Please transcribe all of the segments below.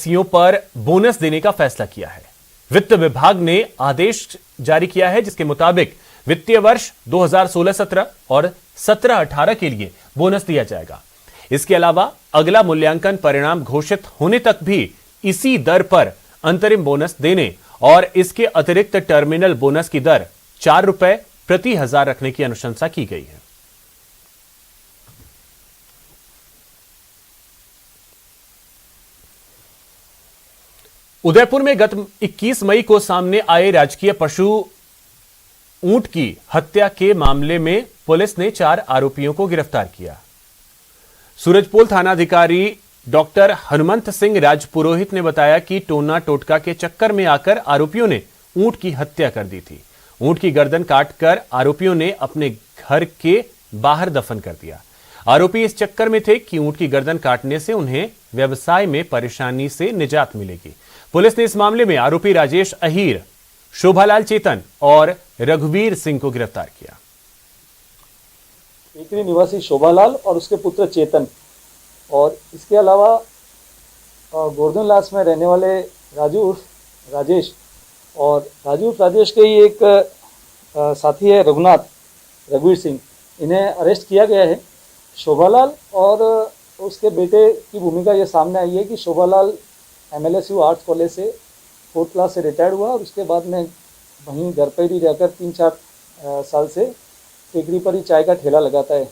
एमएलएसईओ पर बोनस देने का फैसला किया है। वित्त विभाग ने आदेश जारी किया है जिसके मुताबिक वित्तीय वर्ष 2016-17 और 17-18 के लिए बोनस दिया जाएगा। इसके अलावा अगला मूल्यांकन परिणाम घोषित होने तक भी इसी दर पर अंतरिम बोनस देने और इसके अतिरिक्त टर्मिनल बोनस की दर 4 रुपए प्रति हजार रखने की अनुशंसा की गई है। उदयपुर में गत 21 मई को सामने आए राजकीय पशु ऊंट की हत्या के मामले में पुलिस ने 4 आरोपियों को गिरफ्तार किया। सूरजपोल थानाधिकारी डॉक्टर हनुमंत सिंह राजपुरोहित ने बताया कि टोना टोटका के चक्कर में आकर आरोपियों ने ऊंट की हत्या कर दी थी। ऊंट की गर्दन काटकर आरोपियों ने अपने घर के बाहर दफन कर दिया। आरोपी इस चक्कर में थे कि ऊंट की गर्दन काटने से उन्हें व्यवसाय में परेशानी से निजात मिलेगी। पुलिस ने इस मामले में आरोपी राजेश अहीर, शोभालाल चेतन और रघुवीर सिंह को गिरफ्तार किया। टेकरी निवासी शोभालाल और उसके पुत्र चेतन और इसके अलावा गोवर्धन लास में रहने वाले राजू उर्फ राजेश और राजू उर्फ राजेश के ही एक साथी है रघुवीर सिंह, इन्हें अरेस्ट किया गया है। शोभालाल और उसके बेटे की भूमिका ये सामने आई है कि शोभालाल एमएलएसयू आर्ट्स कॉलेज से 4th क्लास से रिटायर्ड हुआ और उसके बाद में वहीं घर पर ही रहकर 3-4 साल से टेकरी पर ही चाय का ठेला लगाता है।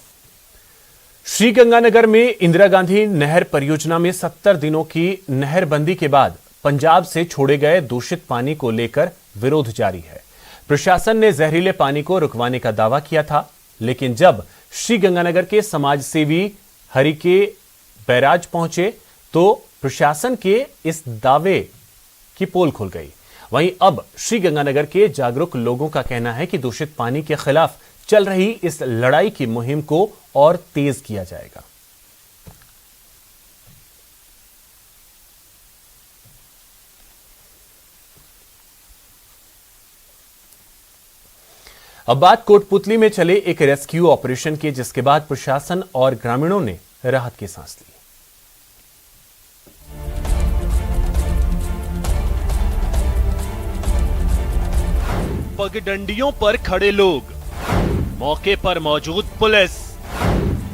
श्रीगंगानगर में इंदिरा गांधी नहर परियोजना में 70 दिनों की नहरबंदी के बाद पंजाब से छोड़े गए दूषित पानी को लेकर विरोध जारी है। प्रशासन ने जहरीले पानी को रुकवाने का दावा किया था, लेकिन जब श्रीगंगानगर के समाजसेवी हरिके बैराज पहुंचे तो प्रशासन के इस दावे की पोल खुल गई। वहीं अब श्रीगंगानगर के जागरूक लोगों का कहना है कि दूषित पानी के खिलाफ चल रही इस लड़ाई की मुहिम को और तेज किया जाएगा। अब बात कोटपुतली में चले एक रेस्क्यू ऑपरेशन की, जिसके बाद प्रशासन और ग्रामीणों ने राहत की सांस ली। पगडंडियों पर खड़े लोग, मौके पर मौजूद पुलिस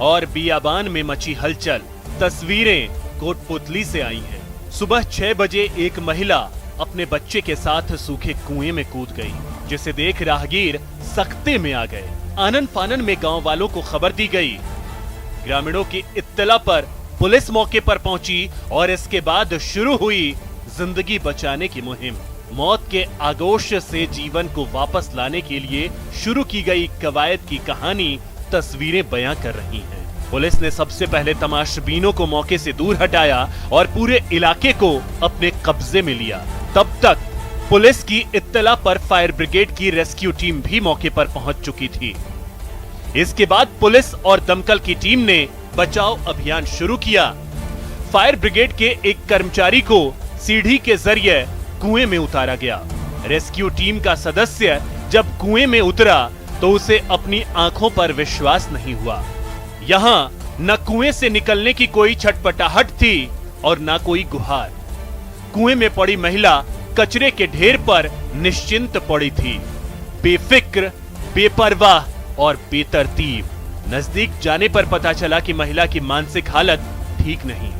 और बियाबान में मची हलचल। तस्वीरें कोटपुतली से आई हैं। सुबह 6 बजे एक महिला अपने बच्चे के साथ सूखे कुएं में कूद गई, जिसे देख राहगीर सख्ते में आ गए। आनन फानन में गांव वालों को खबर दी गई। ग्रामीणों की इत्तला पर पुलिस मौके पर पहुंची और इसके बाद शुरू हुई जिंदगी बचाने की मुहिम। मौत के आगोश से जीवन को वापस लाने के लिए शुरू की गई कवायद की कहानी तस्वीरें बयां कर रही हैं। पुलिस ने सबसे पहले तमाशबीनों को मौके से दूर हटाया और पूरे इलाके को अपने कब्जे में लिया। तब तक पुलिस की इत्तला पर फायर ब्रिगेड की रेस्क्यू टीम भी मौके पर पहुंच चुकी थी। इसके बाद पुलिस और दमकल की टीम ने बचाव अभियान शुरू किया। फायर ब्रिगेड के एक कर्मचारी को सीढ़ी के जरिए कुएं में उतारा गया। रेस्क्यू टीम का सदस्य जब कुएं में उतरा तो उसे अपनी आंखों पर विश्वास नहीं हुआ। यहाँ न कुएं से निकलने की कोई छटपटाहट थी और न कोई गुहार। कुएं में पड़ी महिला कचरे के ढेर पर निश्चिंत पड़ी थी, बेफिक्र, बेपरवाह और बेतरतीब। नजदीक जाने पर पता चला कि महिला की मानसिक हालत ठीक नहीं।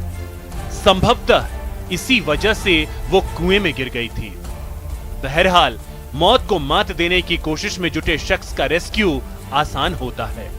संभवतः इसी वजह से वो कुएं में गिर गई थी। बहरहाल मौत को मात देने की कोशिश में जुटे शख्स का रेस्क्यू आसान होता है।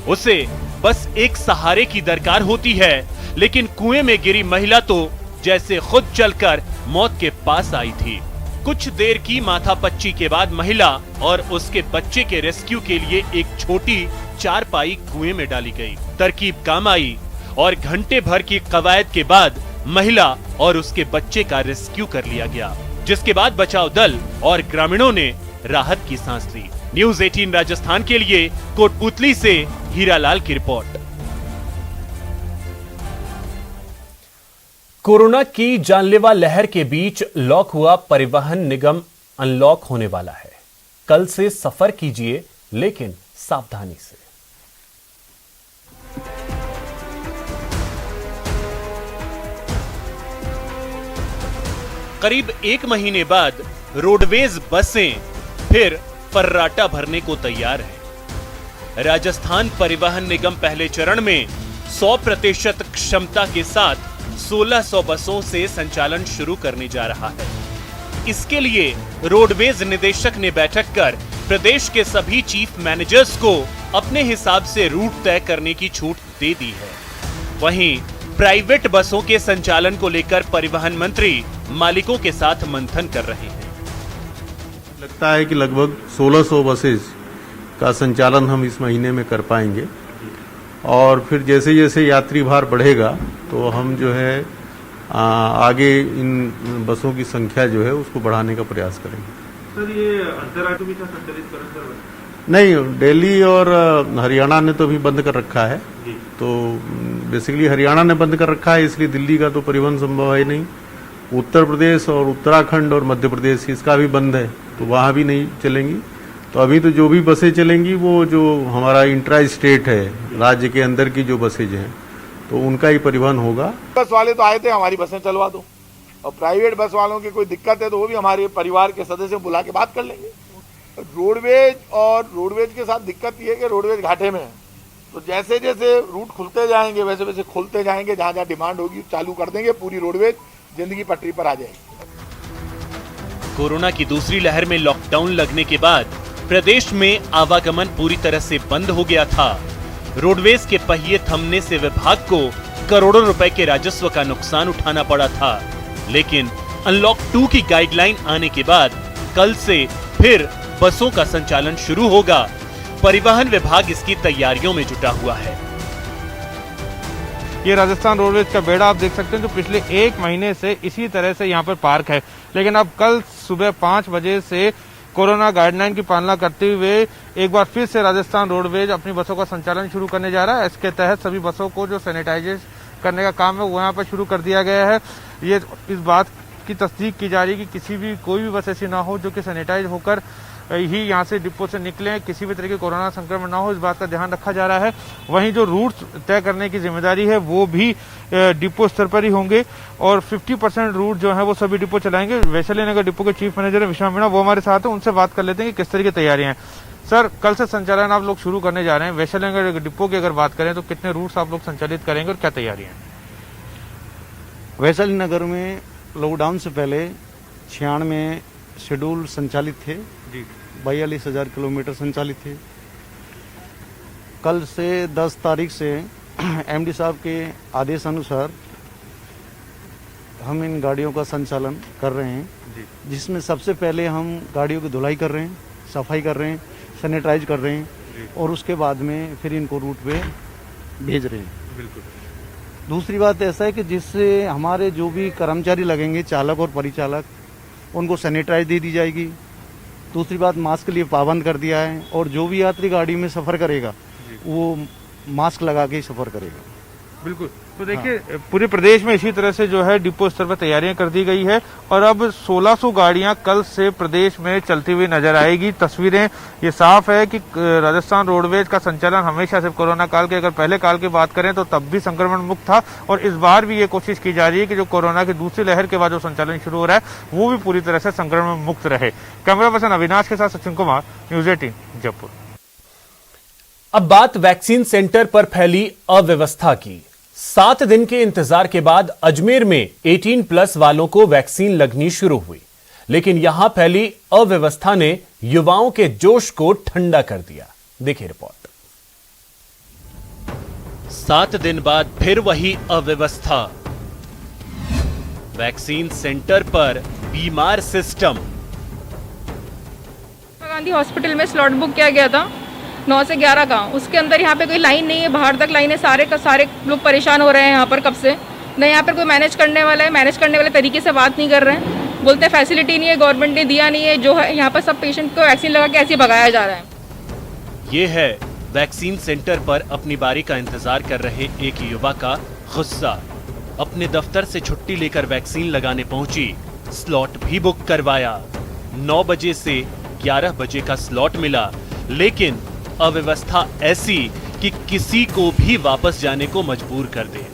उसे बस एक सहारे की दरकार होती है, लेकिन कुएं में गिरी महिला तो जैसे खुद चलकर मौत के पास आई थी। कुछ देर की माथापच्ची के बाद महिला और उसके बच्चे के रेस्क्यू के लिए एक छोटी चारपाई कुएं में डाली गई। तरकीब काम आई और घंटे भर की कवायद के बाद महिला और उसके बच्चे का रेस्क्यू कर लिया गया, जिसके बाद बचाव दल और ग्रामीणों ने राहत की सांस ली। न्यूज़ 18 राजस्थान के लिए कोटपुतली से हीरालाल की रिपोर्ट। कोरोना की जानलेवा लहर के बीच लॉक हुआ परिवहन निगम अनलॉक होने वाला है। कल से सफर कीजिए, लेकिन सावधानी से। करीब 1 महीने बाद रोडवेज बसें फिर फर्राटा भरने को तैयार है। राजस्थान परिवहन निगम पहले चरण में 100% क्षमता के साथ 1600 बसों से संचालन शुरू करने जा रहा है। इसके लिए रोडवेज निदेशक ने बैठक कर प्रदेश के सभी चीफ मैनेजर्स को अपने हिसाब से रूट तय करने की छूट दे दी है। वहीं प्राइवेट बसों के संचालन को लेकर परिवहन मंत्री मालिकों के साथ मंथन कर रहे हैं। लगता है कि लगभग 1600 बसेस का संचालन हम इस महीने में कर पाएंगे और फिर जैसे जैसे यात्री भार बढ़ेगा तो हम जो है आगे इन बसों की संख्या जो है उसको बढ़ाने का प्रयास करेंगे। सर ये अंतर्राज्य भी संचालित करें सर? नहीं, दिल्ली और हरियाणा ने तो अभी बंद कर रखा है। तो बेसिकली हरियाणा ने बंद कर रखा है, इसलिए दिल्ली का तो परिवहन संभव है नहीं। उत्तर प्रदेश और उत्तराखंड और मध्य प्रदेश इसका भी बंद है, तो वहाँ भी नहीं चलेंगी। तो अभी तो जो भी बसें चलेंगी वो जो हमारा इंट्रा स्टेट है, राज्य के अंदर की जो बसेज हैं, तो उनका ही परिवहन होगा। बस वाले तो आए थे हमारी बसें चलवा दो, और प्राइवेट बस वालों की कोई दिक्कत है तो वो भी हमारे परिवार के सदस्य बुला के बात कर लेंगे। रोडवेज के साथ दिक्कत ये है कि रोडवेज घाटे में है, तो जैसे जैसे रूट खुलते जाएंगे वैसे वैसे खुलते जाएंगे, जहाँ जहाँ डिमांड होगी चालू कर देंगे, पूरी रोडवेज जिंदगी पटरी पर आ जाएगी। कोरोना की दूसरी लहर में लॉकडाउन लगने के बाद प्रदेश में आवागमन पूरी तरह से बंद हो गया था। रोडवेज के पहिए थमने से विभाग को करोड़ों रुपए के राजस्व का नुकसान उठाना पड़ा था। लेकिन अनलॉक 2 की गाइडलाइन आने के बाद कल से फिर बसों का संचालन शुरू होगा। परिवहन विभाग इसकी तैयारियों में जुटा हुआ है। ये राजस्थान रोडवेज का बेड़ा आप देख सकते हैं जो पिछले 1 महीने से इसी तरह से यहाँ पर पार्क है, लेकिन अब कल सुबह 5 बजे से कोरोना गाइडलाइन की पालना करते हुए एक बार फिर से राजस्थान रोडवेज अपनी बसों का संचालन शुरू करने जा रहा है। इसके तहत सभी बसों को जो सैनिटाइज करने का काम है वो यहाँ पर शुरू कर दिया गया है। ये इस बात की तस्दीक की जा रही है कि कोई भी बस ऐसी ना हो जो कि सैनिटाइज होकर ही यहाँ से डिपो से निकले, किसी भी तरह के कोरोना संक्रमण ना हो, इस बात का ध्यान रखा जा रहा है। वहीं जो रूट तय करने की जिम्मेदारी है वो भी डिपो स्तर पर ही होंगे और 50% रूट जो है वो सभी डिपो चलाएंगे। वैशाली नगर डिपो के चीफ मैनेजर विश्वा मीणा वो हमारे साथ है, उनसे बात कर लेते हैं कि किस तरह की तैयारियां हैं। सर, कल से संचालन आप लोग शुरू करने जा रहे हैं, वैशाली नगर डिपो की अगर बात करें तो कितने रूट्स आप लोग संचालित करेंगे और क्या तैयारियां हैं? वैशाली नगर में लॉकडाउन से पहले 96 शेड्यूल संचालित थे, 42,000 किलोमीटर संचालित थे। कल से 10 तारीख से एमडी साहब के आदेश अनुसार हम इन गाड़ियों का संचालन कर रहे हैं, जिसमें सबसे पहले हम गाड़ियों की धुलाई कर रहे हैं, सफाई कर रहे हैं, सैनिटाइज कर रहे हैं और उसके बाद में फिर इनको रूट पे भेज रहे हैं। बिल्कुल। दूसरी बात ऐसा है कि जिससे हमारे जो भी कर्मचारी लगेंगे, चालक और परिचालक, उनको सैनिटाइज दे दी जाएगी। दूसरी बात, मास्क के लिए पाबंद कर दिया है और जो भी यात्री गाड़ी में सफ़र करेगा वो मास्क लगा के ही सफ़र करेगा। बिल्कुल। तो देखिए पूरे प्रदेश में इसी तरह से जो है डिपो स्तर पर तैयारियां कर दी गई है और अब 1600 गाड़ियां कल से प्रदेश में चलती हुई नजर आएगी। तस्वीरें ये साफ है कि राजस्थान रोडवेज का संचालन हमेशा से कोरोना काल के, अगर पहले काल की बात करें तो तब भी संक्रमण मुक्त था और इस बार भी ये कोशिश की जा रही है कि जो कोरोना की दूसरी लहर के बाद जो संचालन शुरू हो रहा है वो भी पूरी तरह से संक्रमण मुक्त रहे। कैमरा पर्सन अविनाश के साथ सचिन कुमार, न्यूज 18 जयपुर। अब बात वैक्सीन सेंटर पर फैली अव्यवस्था की। 7 दिन के इंतजार के बाद अजमेर में 18+ वालों को वैक्सीन लगनी शुरू हुई, लेकिन यहां फैली अव्यवस्था ने युवाओं के जोश को ठंडा कर दिया। देखिए रिपोर्ट। 7 दिन बाद फिर वही अव्यवस्था। वैक्सीन सेंटर पर बीमार सिस्टम। गांधी हॉस्पिटल में स्लॉट बुक किया गया था 9 से 11 का, उसके अंदर यहाँ पे कोई लाइन नहीं है, बाहर तक लाइन है, सारे लोग परेशान हो रहे हैं यहाँ पर कब से। न यहाँ पर कोई मैनेज करने वाला है, मैनेज करने वाले तरीके से बात नहीं कर रहे हैं, बोलते हैं फैसिलिटी नहीं है, गवर्नमेंट ने दिया नहीं है, जो है यहाँ पर सब पेशेंट को वैक्सीन लगा के ऐसे भगाया जा रहा है। ये है वैक्सीन सेंटर पर अपनी बारी का इंतजार कर रहे एक युवा का गुस्सा। अपने दफ्तर से छुट्टी लेकर वैक्सीन लगाने पहुंची, स्लॉट भी बुक करवाया। 9 बजे से 11 बजे का स्लॉट मिला, लेकिन अव्यवस्था ऐसी कि किसी को भी वापस जाने को मजबूर कर दे।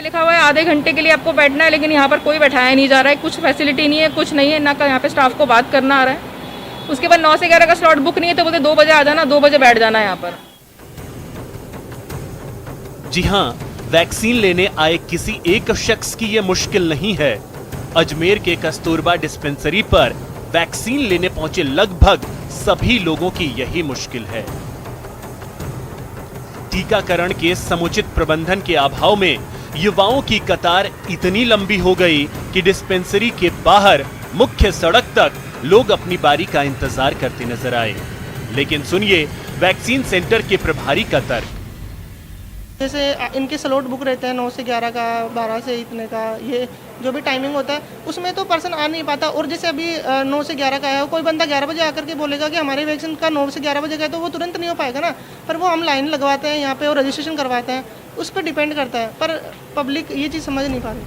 लिखा हुआ है आधे घंटे के लिए आपको बैठना है, लेकिन यहाँ पर कोई बैठाया नहीं जा रहा है, कुछ फैसिलिटी नहीं है, कुछ नहीं है, ना का यहाँ पे स्टाफ को बात करना आ रहा है। उसके बाद 9 से 11 का स्लॉट बुक नहीं है तो बोलते 2 बजे आ जाना, 2 बजे बैठ जाना है यहाँ पर। जी हां, वैक्सीन लेने आए किसी एक शख्स की यह मुश्किल नहीं है। अजमेर के कस्तूरबा डिस्पेंसरी पर वैक्सीन लेने पहुंचे लगभग सभी लोगों की यही मुश्किल है। टीकाकरण के समुचित प्रबंधन के अभाव में युवाओं की कतार इतनी लंबी हो गई कि डिस्पेंसरी के बाहर मुख्य सड़क तक लोग अपनी बारी का इंतजार करते नजर आए। लेकिन सुनिए वैक्सीन सेंटर के प्रभारी का तर्क। जैसे इनके स्लॉट बुक रहते हैं 9 से 11 का, 12 से इतने का, ये जो भी टाइमिंग होता है उसमें तो पर्सन आ नहीं पाता। और जैसे अभी 9 से 11 का है, कोई बंदा 11 बजे आकर के बोलेगा कि हमारे वैक्सीन का 9 से 11 बजे का है, तो वो तुरंत नहीं हो पाएगा ना। पर वो हम लाइन लगवाते हैं यहाँ पे और रजिस्ट्रेशन करवाते हैं, उस पर डिपेंड करता है। पर पब्लिक ये चीज़ समझ नहीं पा रही।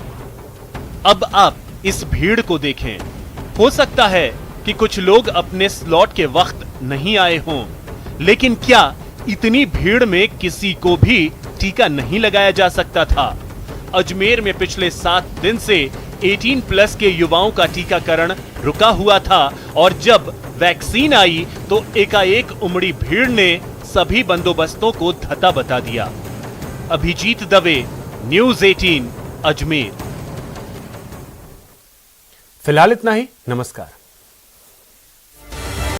अब आप इस भीड़ को देखें। हो सकता है कि कुछ लोग अपने स्लॉट के वक्त नहीं आए हों, लेकिन क्या इतनी भीड़ में किसी को भी टीका नहीं लगाया जा सकता था? अजमेर में पिछले 7 दिन से 18 प्लस के युवाओं का टीकाकरण रुका हुआ था और जब वैक्सीन आई तो एकाएक उमड़ी भीड़ ने सभी बंदोबस्तों को धता बता दिया। अभिजीत दवे, न्यूज़ 18, अजमेर। फिलहाल इतना ही। नमस्कार।